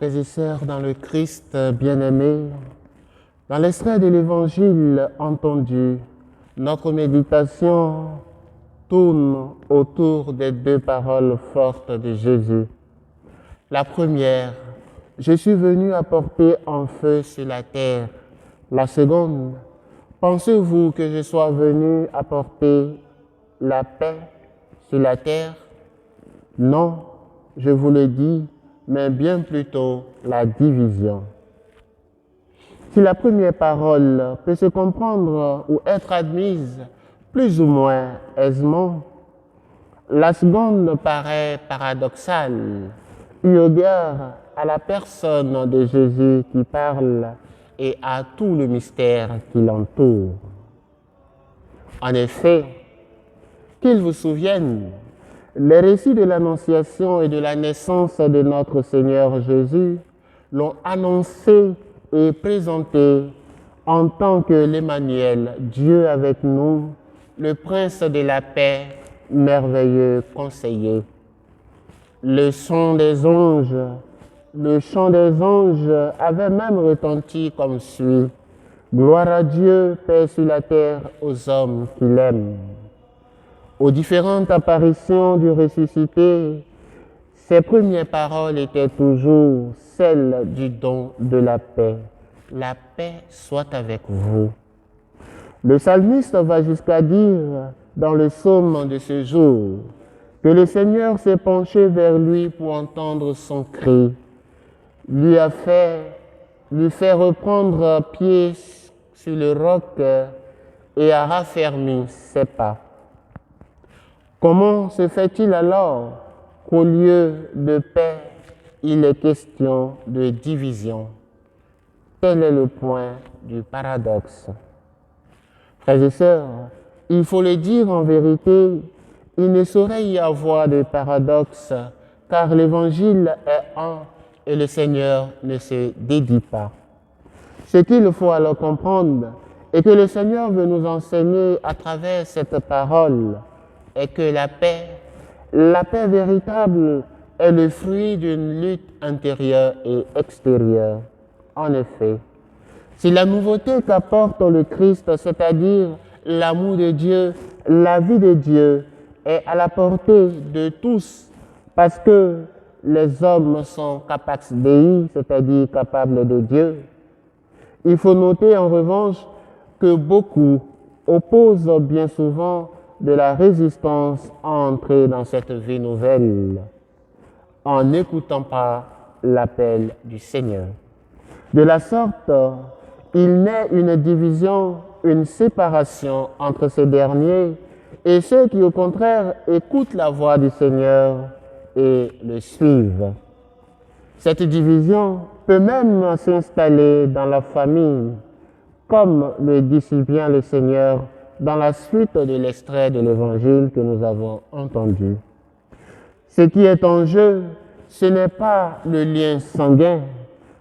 Frères et sœurs dans le Christ bien-aimé, dans l'extrait de l'Évangile entendu, notre méditation tourne autour des deux paroles fortes de Jésus. La première, je suis venu apporter un feu sur la terre. La seconde, pensez-vous que je sois venu apporter la paix sur la terre? Non, je vous le dis, mais bien plutôt la division. Si la première parole peut se comprendre ou être admise plus ou moins aisément, la seconde paraît paradoxale, eu égard à la personne de Jésus qui parle et à tout le mystère qui l'entoure. En effet, qu'il vous souvienne, les récits de l'Annonciation et de la naissance de notre Seigneur Jésus l'ont annoncé et présenté en tant que l'Emmanuel, Dieu avec nous, le Prince de la paix, merveilleux conseiller. Le chant des anges avait même retenti comme suit: Gloire à Dieu, paix sur la terre aux hommes qui l'aiment. Aux différentes apparitions du ressuscité, ses premières paroles étaient toujours celles du don de la paix. La paix soit avec vous. Le psalmiste va jusqu'à dire dans le psaume de ce jour que le Seigneur s'est penché vers lui pour entendre son cri, lui fait reprendre pied sur le roc et a raffermi ses pas. Comment se fait-il alors qu'au lieu de paix, il est question de division? Tel est le point du paradoxe. Frères et sœurs, il faut le dire en vérité, il ne saurait y avoir de paradoxe, car l'Évangile est un et le Seigneur ne se dédie pas. Ce qu'il faut alors comprendre et que le Seigneur veut nous enseigner à travers cette parole est que la paix véritable est le fruit d'une lutte intérieure et extérieure. En effet, si la nouveauté qu'apporte le Christ, c'est-à-dire l'amour de Dieu, la vie de Dieu, est à la portée de tous, parce que les hommes sont capax Dei, c'est-à-dire capables de Dieu, il faut noter en revanche que beaucoup opposent bien souvent de la résistance à entrer dans cette vie nouvelle en n'écoutant pas l'appel du Seigneur. De la sorte, il naît une division, une séparation entre ces derniers et ceux qui au contraire écoutent la voix du Seigneur et le suivent. Cette division peut même s'installer dans la famille, comme le dit si bien le Seigneur dans la suite de l'extrait de l'Évangile que nous avons entendu. Ce qui est en jeu, ce n'est pas le lien sanguin,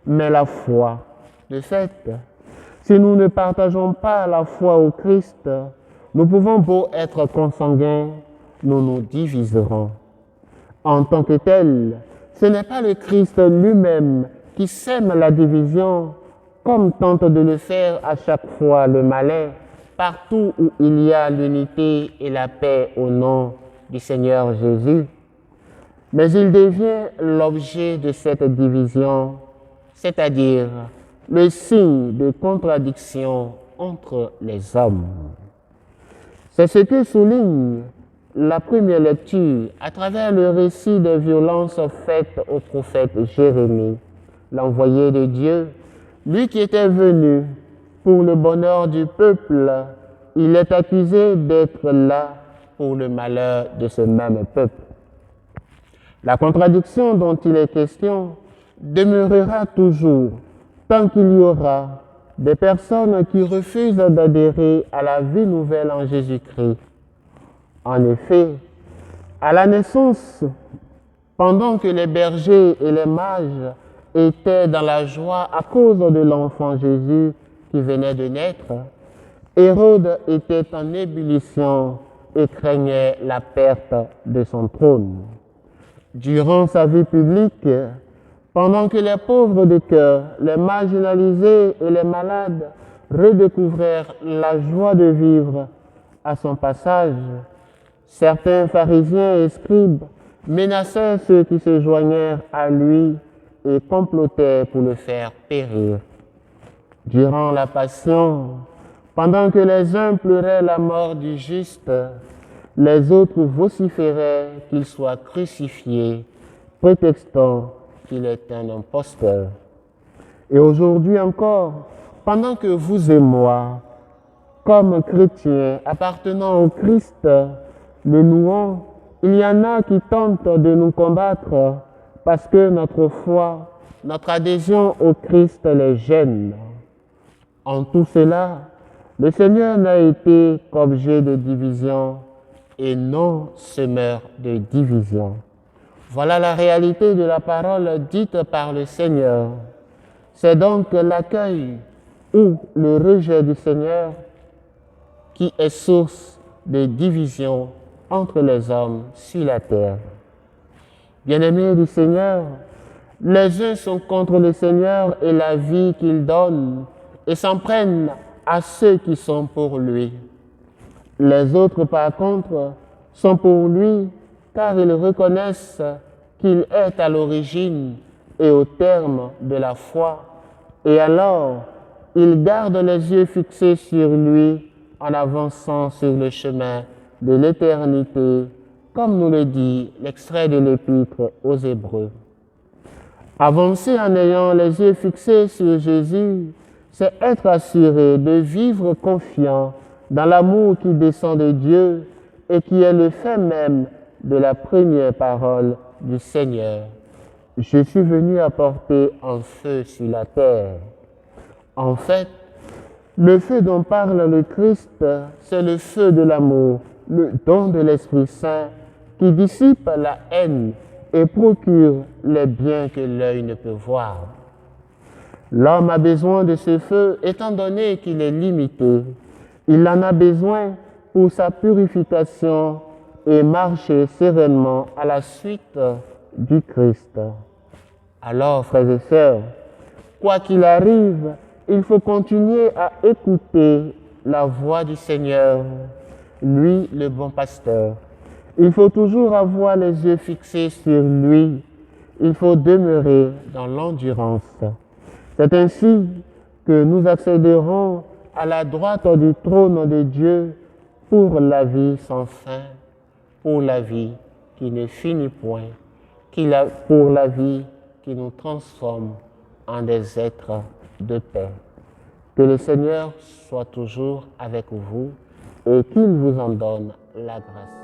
mais la foi. De fait, si nous ne partageons pas la foi au Christ, nous pouvons beau être consanguins, nous nous diviserons. En tant que tel, ce n'est pas le Christ lui-même qui sème la division, comme tente de le faire à chaque fois le malin, partout où il y a l'unité et la paix au nom du Seigneur Jésus. Mais il devient l'objet de cette division, c'est-à-dire le signe de contradiction entre les hommes. C'est ce que souligne la première lecture à travers le récit des violences faites au prophète Jérémie, l'envoyé de Dieu, lui qui était venu pour le bonheur du peuple. Il est accusé d'être là pour le malheur de ce même peuple. La contradiction dont il est question demeurera toujours tant qu'il y aura des personnes qui refusent d'adhérer à la vie nouvelle en Jésus-Christ. En effet, à la naissance, pendant que les bergers et les mages étaient dans la joie à cause de l'enfant Jésus qui venait de naître, Hérode était en ébullition et craignait la perte de son trône. Durant sa vie publique, pendant que les pauvres de cœur, les marginalisés et les malades redécouvrèrent la joie de vivre à son passage, certains pharisiens et scribes menaçaient ceux qui se joignèrent à lui et complotaient pour le faire périr. Durant la Passion, pendant que les uns pleuraient la mort du juste, les autres vociféraient qu'il soit crucifié, prétextant qu'il est un imposteur. Et aujourd'hui encore, pendant que vous et moi, comme chrétiens appartenant au Christ, le louons, il y en a qui tentent de nous combattre parce que notre foi, notre adhésion au Christ les gêne. En tout cela, le Seigneur n'a été qu'objet de division et non semeur de division. Voilà la réalité de la parole dite par le Seigneur. C'est donc l'accueil ou le rejet du Seigneur qui est source de division entre les hommes sur la terre. Bien-aimés du Seigneur, les uns sont contre le Seigneur et la vie qu'il donne et s'en prennent à ceux qui sont pour lui. Les autres, par contre, sont pour lui car ils reconnaissent qu'il est à l'origine et au terme de la foi. Et alors, ils gardent les yeux fixés sur lui en avançant sur le chemin de l'éternité, comme nous le dit l'extrait de l'Épître aux Hébreux. Avancer en ayant les yeux fixés sur Jésus, c'est être assuré de vivre confiant dans l'amour qui descend de Dieu et qui est le fait même de la première parole du Seigneur. Je suis venu apporter un feu sur la terre. En fait, le feu dont parle le Christ, c'est le feu de l'amour, le don de l'Esprit Saint qui dissipe la haine et procure les biens que l'œil ne peut voir. L'homme a besoin de ce feu étant donné qu'il est limité. Il en a besoin pour sa purification et marcher sereinement à la suite du Christ. Alors, frères et sœurs, quoi qu'il arrive, il faut continuer à écouter la voix du Seigneur, lui le bon pasteur. Il faut toujours avoir les yeux fixés sur lui. Il faut demeurer dans l'endurance. C'est ainsi que nous accéderons à la droite du trône de Dieu pour la vie sans fin, pour la vie qui ne finit point, pour la vie qui nous transforme en des êtres de paix. Que le Seigneur soit toujours avec vous et qu'il vous en donne la grâce.